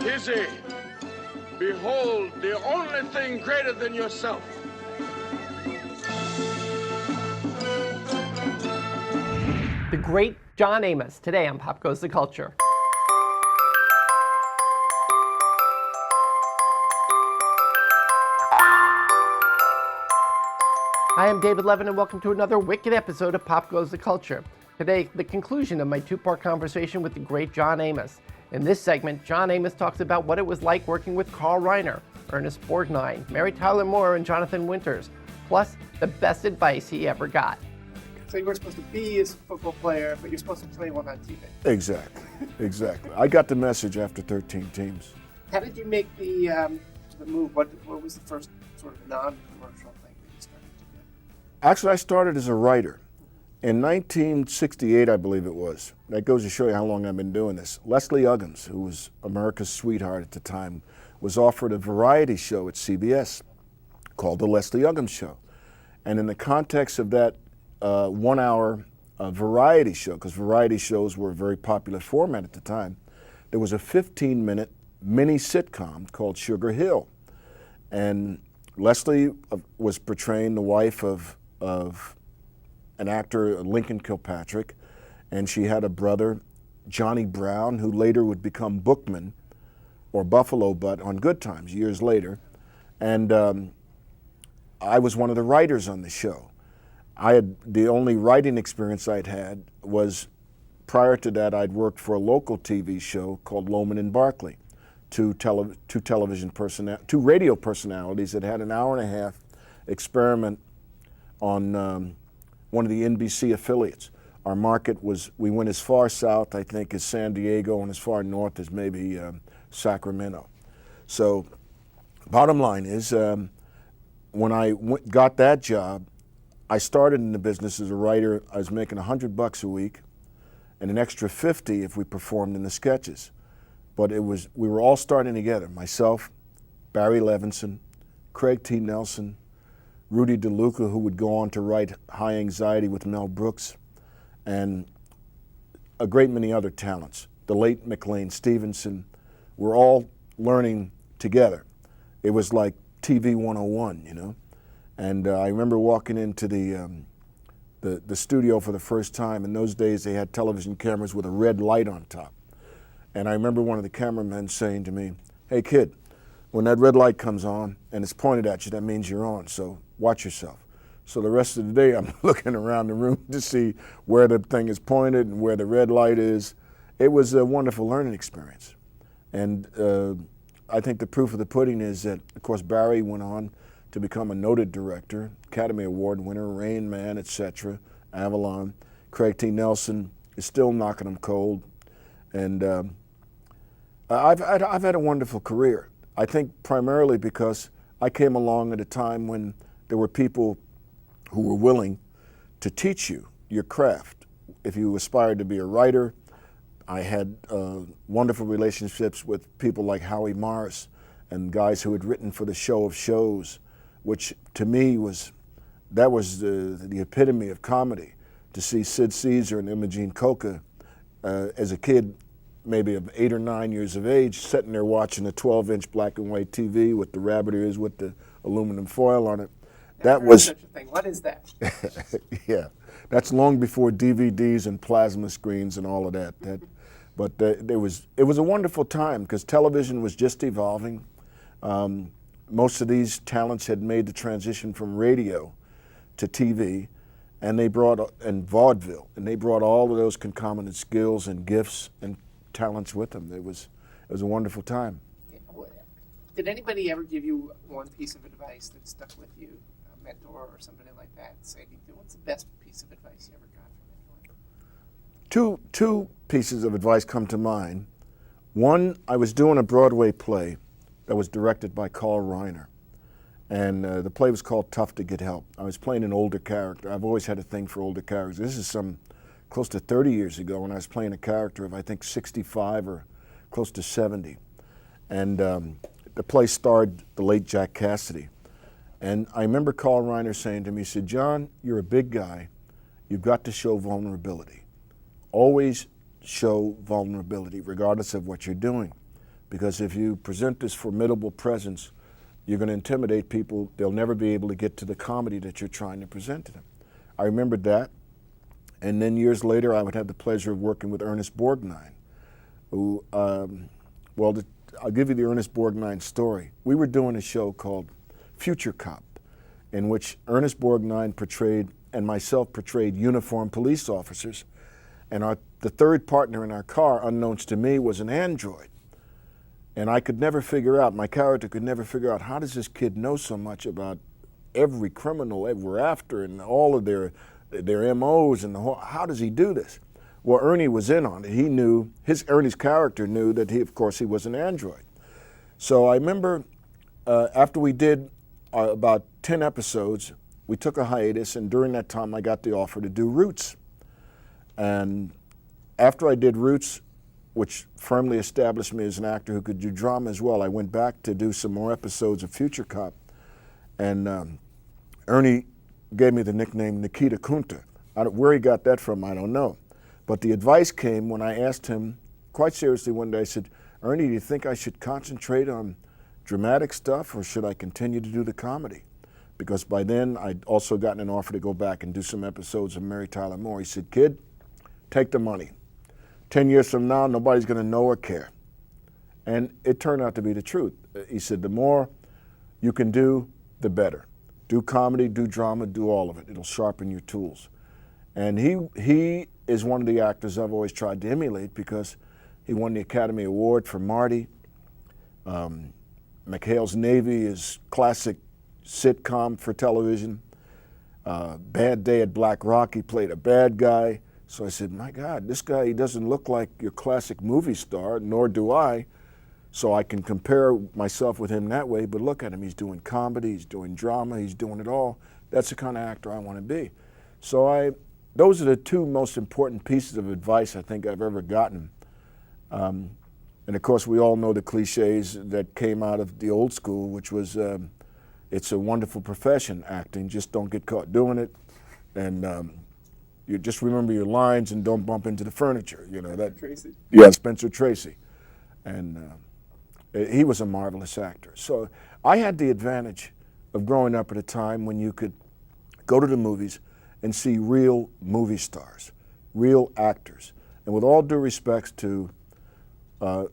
Tizzy, behold the only thing greater than yourself. The great John Amos, today on Pop Goes the Culture. Hi, I'm David Levin, and welcome to another wicked episode of Pop Goes the Culture. Today, the conclusion of my two-part conversation with the great John Amos. In this segment, John Amos talks about what it was like working with Carl Reiner, Ernest Borgnine, Mary Tyler Moore, and Jonathan Winters, plus the best advice he ever got. So you weren't supposed to be a football player, but you're supposed to play one on TV. Exactly. I got the message after 13 teams. How did you make the move? What was the first sort of non-commercial thing that you started to do? Actually, I started as a writer. In 1968, I believe it was. That goes to show you how long I've been doing this. Leslie Uggams, who was America's sweetheart at the time, was offered a variety show at CBS called The Leslie Uggams Show. And in the context of that 1 hour variety show, because variety shows were a very popular format at the time, there was a 15-minute mini sitcom called Sugar Hill. And Leslie was portraying the wife of an actor, Lincoln Kilpatrick, and she had a brother, Johnny Brown, who later would become Bookman or Buffalo Butt on Good Times years later. And I was one of the writers on the show. The only writing experience I'd had was, prior to that, I'd worked for a local TV show called Lohman and Barkley, two radio personalities that had an hour-and-a-half experiment on one of the NBC affiliates. Our market was, we went as far south, I think, as San Diego, and as far north as maybe Sacramento. So, bottom line is, when I got that job, I started in the business as a writer. I was making $100 a week, and an extra 50 if we performed in the sketches. But we were all starting together. Myself, Barry Levinson, Craig T. Nelson, Rudy DeLuca, who would go on to write High Anxiety with Mel Brooks, and a great many other talents. The late McLean Stevenson. We're all learning together. It was like TV 101, you know? And I remember walking into the studio for the first time. In those days, they had television cameras with a red light on top. And I remember one of the cameramen saying to me, "Hey kid, when that red light comes on and it's pointed at you, that means you're on, so watch yourself." So the rest of the day, I'm looking around the room to see where the thing is pointed and where the red light is. It was a wonderful learning experience. And I think the proof of the pudding is that, of course, Barry went on to become a noted director, Academy Award winner, Rain Man, etc., Avalon. Craig T. Nelson is still knocking them cold. And I've had a wonderful career. I think primarily because I came along at a time when there were people who were willing to teach you your craft. If you aspired to be a writer, I had wonderful relationships with people like Howie Morris and guys who had written for the Show of Shows, which to me was the epitome of comedy. To see Sid Caesar and Imogene Coca as a kid, maybe of 8 or 9 years of age, sitting there watching a 12-inch black and white TV with the rabbit ears with the aluminum foil on it. That was such a thing. What is that? Yeah, that's long before DVDs and plasma screens and all of that. But it was a wonderful time because television was just evolving. Most of these talents had made the transition from radio to TV, and vaudeville, and they brought all of those concomitant skills and gifts and talents with them. It was a wonderful time. Did anybody ever give you one piece of advice that stuck with you, a mentor or somebody like that? Say, what's the best piece of advice you ever got from anyone? Two pieces of advice come to mind. One, I was doing a Broadway play that was directed by Carl Reiner, and the play was called Tough to Get Help. I was playing an older character. I've always had a thing for older characters. This is close to 30 years ago when I was playing a character of, I think, 65 or close to 70. And the play starred the late Jack Cassidy. And I remember Carl Reiner saying to me, he said, "John, you're a big guy. You've got to show vulnerability. Always show vulnerability, regardless of what you're doing. because if you present this formidable presence, you're going to intimidate people. They'll never be able to get to the comedy that you're trying to present to them. I remembered that. And then years later, I would have the pleasure of working with Ernest Borgnine, who, I'll give you the Ernest Borgnine story. We were doing a show called Future Cop, in which Ernest Borgnine portrayed, and myself portrayed, uniformed police officers. And the third partner in our car, unknowns to me, was an android. And I could never figure out, my character could never figure out, how does this kid know so much about every criminal that we're after and all of their MOs and the whole, how does he do this? Well, Ernie was in on it. He knew, Ernie's character knew that he was an android. So I remember after we did about 10 episodes, we took a hiatus, and during that time I got the offer to do Roots. And after I did Roots, which firmly established me as an actor who could do drama as well, I went back to do some more episodes of Future Cop. And Ernie gave me the nickname Nikita Kunta. Where he got that from, I don't know. But the advice came when I asked him, quite seriously one day, I said, Ernie, do you think I should concentrate on dramatic stuff, or should I continue to do the comedy? Because by then I'd also gotten an offer to go back and do some episodes of Mary Tyler Moore. He said, kid, take the money. 10 years from now, nobody's going to know or care. And it turned out to be the truth. He said, the more you can do, the better. Do comedy, do drama, do all of it. It'll sharpen your tools. And he is one of the actors I've always tried to emulate, because he won the Academy Award for Marty. McHale's Navy is classic sitcom for television. Bad Day at Black Rock, he played a bad guy. So I said, my God, this guy, he doesn't look like your classic movie star, nor do I. So I can compare myself with him that way, but look at him, he's doing comedy, he's doing drama, he's doing it all. That's the kind of actor I want to be. So those are the two most important pieces of advice I think I've ever gotten. And of course, we all know the cliches that came out of the old school, which was, it's a wonderful profession, acting, just don't get caught doing it. And you just remember your lines and don't bump into the furniture, you know. That, Tracy. Yeah, Spencer Tracy. And he was a marvelous actor. So I had the advantage of growing up at a time when you could go to the movies and see real movie stars, real actors. And with all due respect to the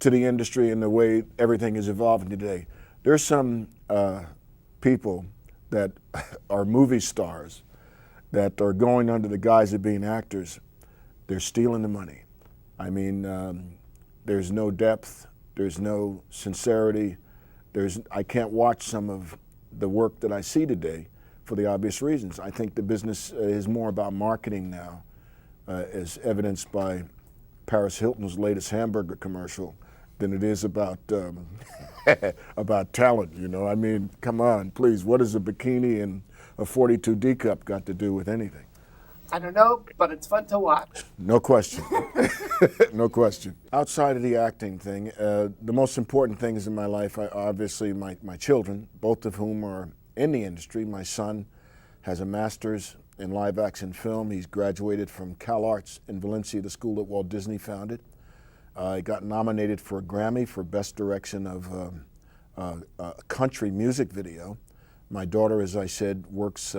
industry and the way everything is evolving today, there's some people that are movie stars that are going under the guise of being actors. They're stealing the money. I mean, there's no depth, there's no sincerity. I can't watch some of the work that I see today for the obvious reasons. I think the business is more about marketing now, as evidenced by Paris Hilton's latest hamburger commercial, than it is about about talent, you know. I mean, come on, please, what does a bikini and a 42 D cup got to do with anything? I don't know, but it's fun to watch. No question. No question. Outside of the acting thing, the most important things in my life are obviously my children, both of whom are in the industry. My son has a master's in live action film. He's graduated from Cal Arts in Valencia, the school that Walt Disney founded. He got nominated for a Grammy for Best Direction of a country music video. My daughter, as I said, works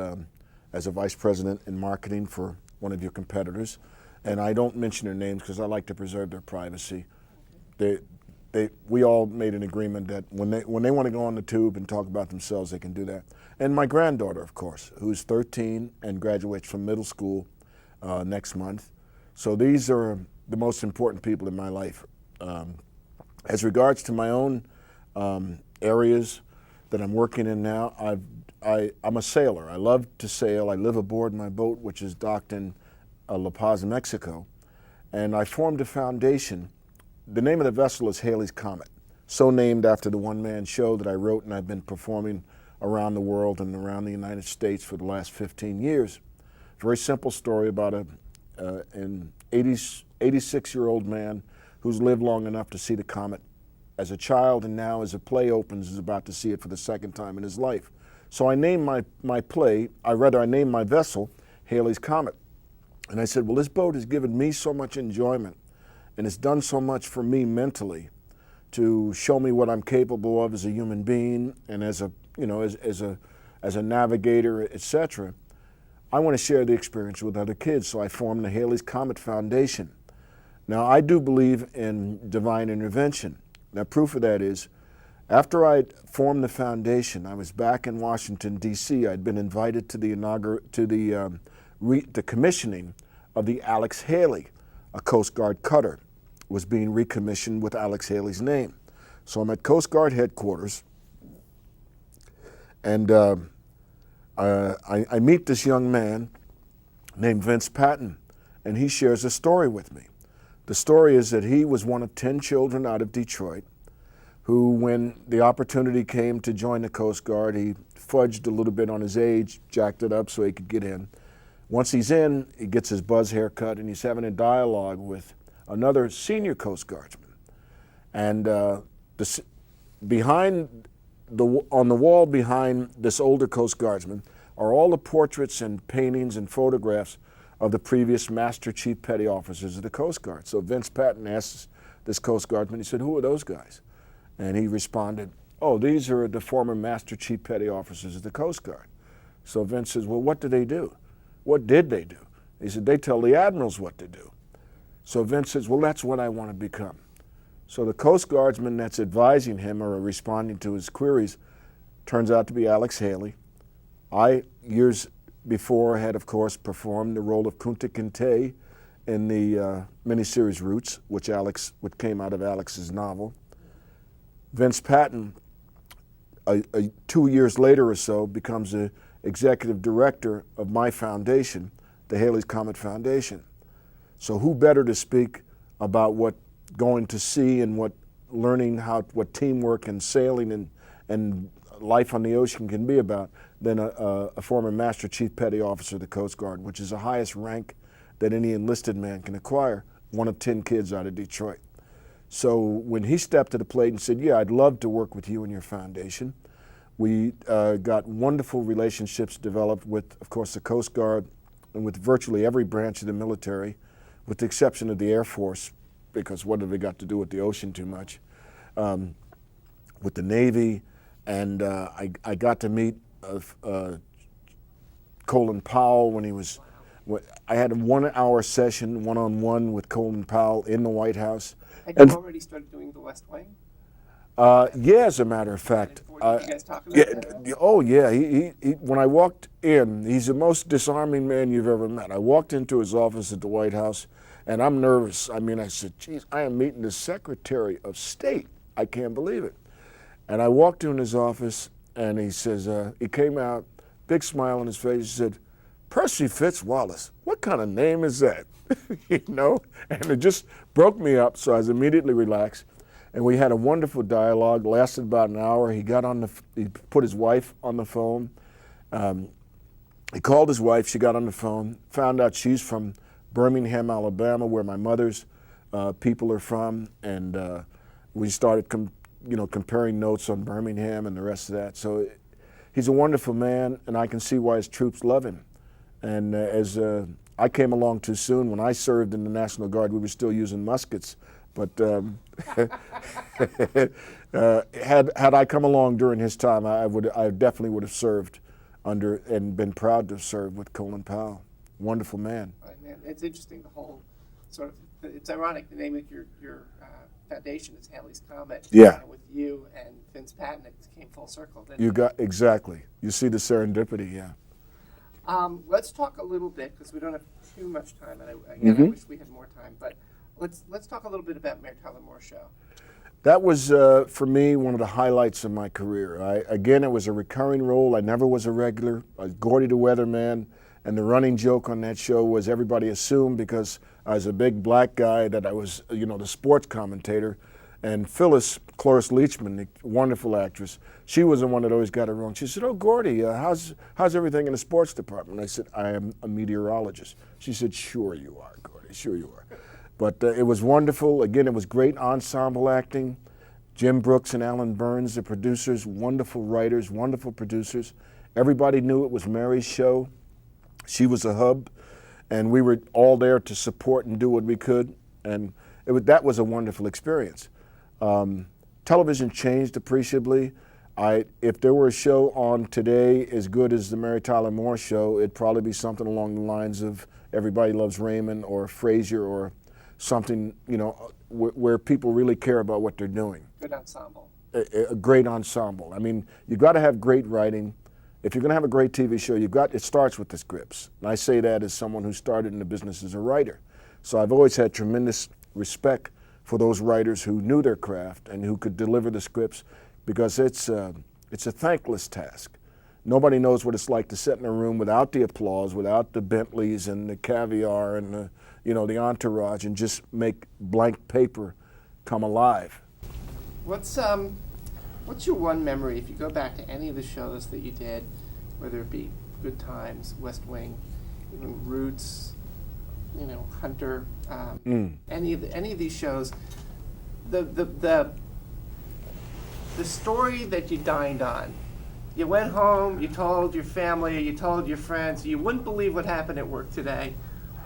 as a vice president in marketing for one of your competitors. And I don't mention their names because I like to preserve their privacy. We all made an agreement that when they want to go on the tube and talk about themselves, they can do that. And my granddaughter, of course, who's 13 and graduates from middle school next month. So these are the most important people in my life. As regards to my own areas that I'm working in now, I'm a sailor. I love to sail. I live aboard my boat, which is docked in La Paz, Mexico. And I formed a foundation. The name of the vessel is Halley's Comet, so named after the one-man show that I wrote and I've been performing around the world and around the United States for the last 15 years. Very simple story about an 86-year-old man who's lived long enough to see the comet as a child, and now as a play opens is about to see it for the second time in his life. So I named I named my vessel Halley's Comet. And I said, well, this boat has given me so much enjoyment and it's done so much for me mentally to show me what I'm capable of as a human being and as a, as a navigator, etc. I want to share the experience with other kids, so I formed the Halley's Comet Foundation. Now, I do believe in divine intervention. Now, proof of that is, after I formed the foundation, I was back in Washington, D.C. I'd been invited to the the commissioning of the Alex Haley, a Coast Guard cutter, was being recommissioned with Alex Haley's name. So I'm at Coast Guard headquarters, and I meet this young man named Vince Patton, and he shares a story with me. The story is that he was one of 10 children out of Detroit who, when the opportunity came to join the Coast Guard, he fudged a little bit on his age, jacked it up so he could get in. Once he's in, he gets his buzz haircut, and he's having a dialogue with another senior Coast Guardsman. And on the wall behind this older Coast Guardsman are all the portraits and paintings and photographs of the previous Master Chief Petty Officers of the Coast Guard. So Vince Patton asks this Coast Guardsman, he said, "Who are those guys?" And he responded, "Oh, these are the former Master Chief Petty Officers of the Coast Guard." So Vince says, "Well, what do they do? What did they do?" He said, "They tell the admirals what to do." So Vince says, "Well, that's what I want to become." So the Coast Guardsman that's advising him or responding to his queries turns out to be Alex Haley. I, years before, had, of course, performed the role of Kunta Kinte in the miniseries Roots, which came out of Alex's novel. Vince Patton, 2 years later or so, becomes the executive director of my foundation, the Halley's Comet Foundation. So who better to speak about what going to sea and what teamwork and sailing and life on the ocean can be about than a former Master Chief Petty Officer of the Coast Guard, which is the highest rank that any enlisted man can acquire, one of 10 kids out of Detroit. So when he stepped to the plate and said, "Yeah, I'd love to work with you and your foundation," we got wonderful relationships developed with, of course, the Coast Guard and with virtually every branch of the military, with the exception of the Air Force, because what have they got to do with the ocean too much, with the Navy, and I got to meet Colin Powell when he was, I had a 1 hour session, one-on-one with Colin Powell in the White House. Had you already started doing the West Wing? Yeah, as a matter of fact. Did you guys talk about that? Oh, yeah. He, when I walked in, he's the most disarming man you've ever met. I walked into his office at the White House, and I'm nervous. I mean, I said, "Geez, I am meeting the Secretary of State. I can't believe it." And I walked in his office, and he says, he came out, big smile on his face. He said, "Percy Fitzwallace, what kind of name is that?" And it just broke me up, so I was immediately relaxed. And we had a wonderful dialogue, lasted about an hour. He put his wife on the phone. He called his wife, she got on the phone, found out she's from Birmingham, Alabama, where my mother's people are from, and we started comparing notes on Birmingham and the rest of that. So he's a wonderful man, and I can see why his troops love him. And as I came along too soon, when I served in the National Guard, we were still using muskets. But had I come along during his time, I definitely would have served under and been proud to have served with Colin Powell. Wonderful man. Man, it's interesting, the whole sort of, it's ironic, the name of your foundation is Halley's Comet. Yeah. With you and Vince Patton, it came full circle, didn't You it? got, exactly. You see the serendipity, yeah. Let's talk a little bit, because we don't have too much time, and I wish we had more time, but let's talk a little bit about Mayor Tyler Moore's show. That was, for me, one of the highlights of my career. Again, it was a recurring role. I never was a regular. I was Gordy the Weatherman, and the running joke on that show was everybody assumed because I was a big black guy that I was, the sports commentator. And Phyllis, Cloris Leachman, the wonderful actress, she was the one that always got it wrong. She said, "Oh, Gordy, how's everything in the sports department?" I said, "I am a meteorologist." She said, "Sure you are, Gordy, sure you are." But it was wonderful. Again, it was great ensemble acting. Jim Brooks and Alan Burns, the producers, wonderful writers, wonderful producers. Everybody knew it was Mary's show. She was a hub, and we were all there to support and do what we could. And that was a wonderful experience. Television changed appreciably. If there were a show on today as good as the Mary Tyler Moore Show, it'd probably be something along the lines of Everybody Loves Raymond or Frasier or something, where people really care about what they're doing. Good ensemble. A great ensemble. I mean, you've got to have great writing. If you're going to have a great TV show, it starts with the scripts. And I say that as someone who started in the business as a writer. So I've always had tremendous respect for those writers who knew their craft and who could deliver the scripts, because it's a thankless task. Nobody knows what it's like to sit in a room without the applause, without the Bentleys and the caviar and the entourage, and just make blank paper come alive. What's your one memory, if you go back to any of the shows that you did, whether it be Good Times, West Wing, even Roots, Hunter, any of these shows, the story that you dined on. You went home, you told your family, you told your friends, you wouldn't believe what happened at work today.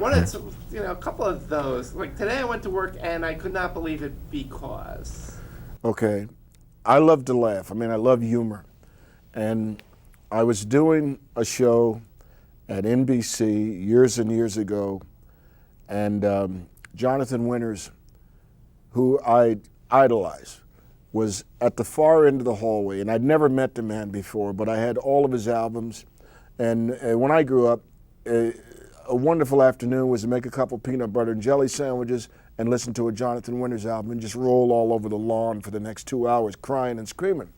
A couple of those. Like today I went to work and I could not believe it because. Okay. I love to laugh. I mean, I love humor. And I was doing a show at NBC years and years ago, and Jonathan Winters, who I idolize, was at the far end of the hallway, and I'd never met the man before, but I had all of his albums. And when I grew up, a wonderful afternoon was to make a couple peanut butter and jelly sandwiches and listen to a Jonathan Winters album and just roll all over the lawn for the next 2 hours crying and screaming.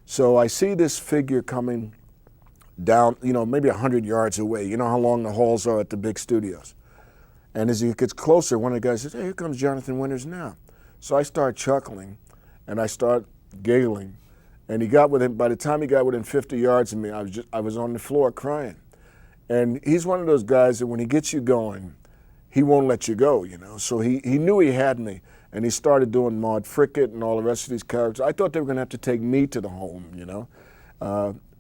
So I see this figure coming down, maybe 100 yards away. You know how long the halls are at the big studios. And as he gets closer, one of the guys says, "Hey, here comes Jonathan Winters now." So I start chuckling and I start giggling. And by the time he got within 50 yards of me, I was on the floor crying. And he's one of those guys that when he gets you going, he won't let you go, So he knew he had me, and he started doing Maud Frickett and all the rest of these characters. I thought they were going to have to take me to the home,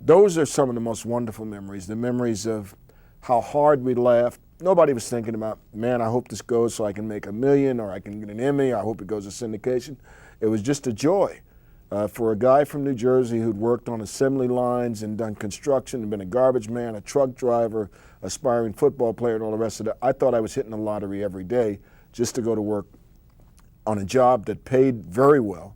Those are some of the most wonderful memories, the memories of how hard we laughed. Nobody was thinking about, man, I hope this goes so I can make $1 million or I can get an Emmy. I hope it goes to syndication. It was just a joy. For a guy from New Jersey who'd worked on assembly lines and done construction and been a garbage man, a truck driver, aspiring football player, and all the rest of that, I thought I was hitting the lottery every day just to go to work on a job that paid very well.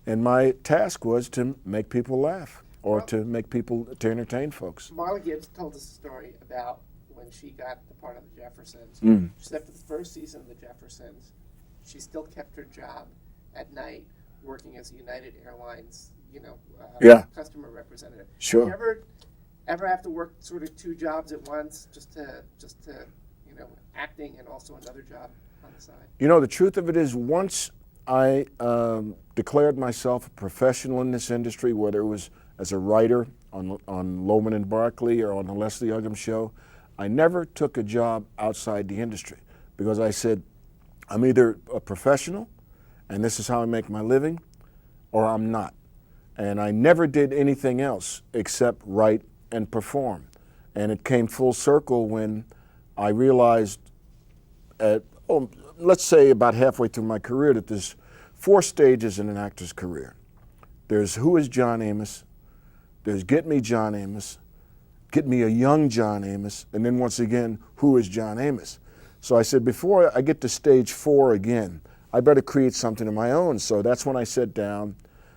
And my task was to make people laugh or to entertain folks. Marla Gibbs told us a story about when she got the part of the Jeffersons. She said after the first season of the Jeffersons, she still kept her job at night, working as a United Airlines, customer representative. Sure. Did you ever have to work sort of 2 jobs at once, just to acting and also another job on the side? The truth of it is, once I declared myself a professional in this industry, whether it was as a writer on Loman and Barkley or on the Leslie Uggam Show, I never took a job outside the industry, because I said, I'm either a professional and this is how I make my living, or I'm not. And I never did anything else except write and perform. And it came full circle when I realized let's say about halfway through my career, that there's 4 stages in an actor's career. There's Who is John Amos? There's Get Me John Amos, Get Me a Young John Amos, and then once again, Who is John Amos? So I said, before I get to stage 4 again, I better create something of my own. So that's when I sat down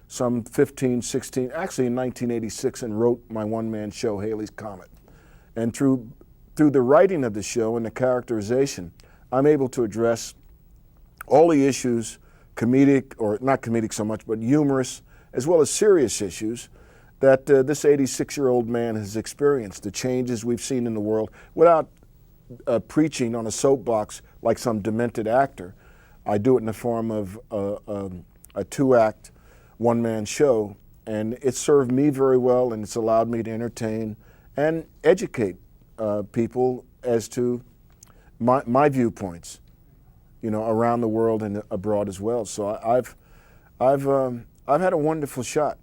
some 15, 16, actually in 1986, and wrote my one-man show, Haley's Comet. And through the writing of the show and the characterization, I'm able to address all the issues, comedic, or not comedic so much, but humorous, as well as serious issues that this 86-year-old man has experienced, the changes we've seen in the world, without preaching on a soapbox like some demented actor. I do it in the form of a 2-act, one-man show, and it served me very well, and it's allowed me to entertain and educate people as to my viewpoints, around the world and abroad as well. So I've had a wonderful shot,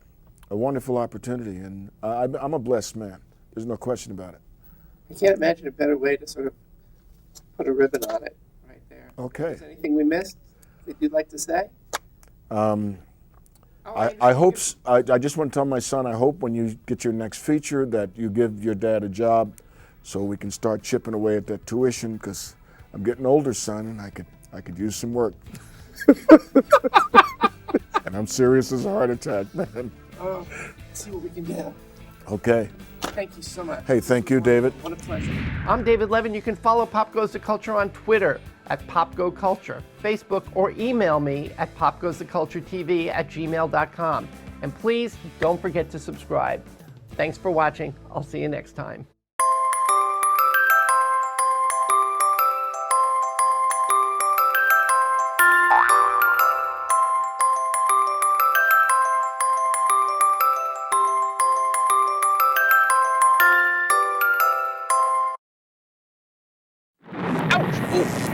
a wonderful opportunity, and I'm a blessed man. There's no question about it. I can't imagine a better way to sort of put a ribbon on it right there. Okay. Is there anything we missed? that you'd like to say? I hope, I just want to tell my son, I hope when you get your next feature that you give your dad a job so we can start chipping away at that tuition, because I'm getting older, son, and I could use some work. And I'm serious as a heart attack, man. Oh, let's see what we can do. Okay. Thank you so much. Hey, thank you, David. What a pleasure. I'm David Levin. You can follow Pop Goes the Culture on Twitter at PopGoCulture, Facebook, or email me at popgoestheculturetv@gmail.com. And please don't forget to subscribe. Thanks for watching. I'll see you next time. Ouch! Oh.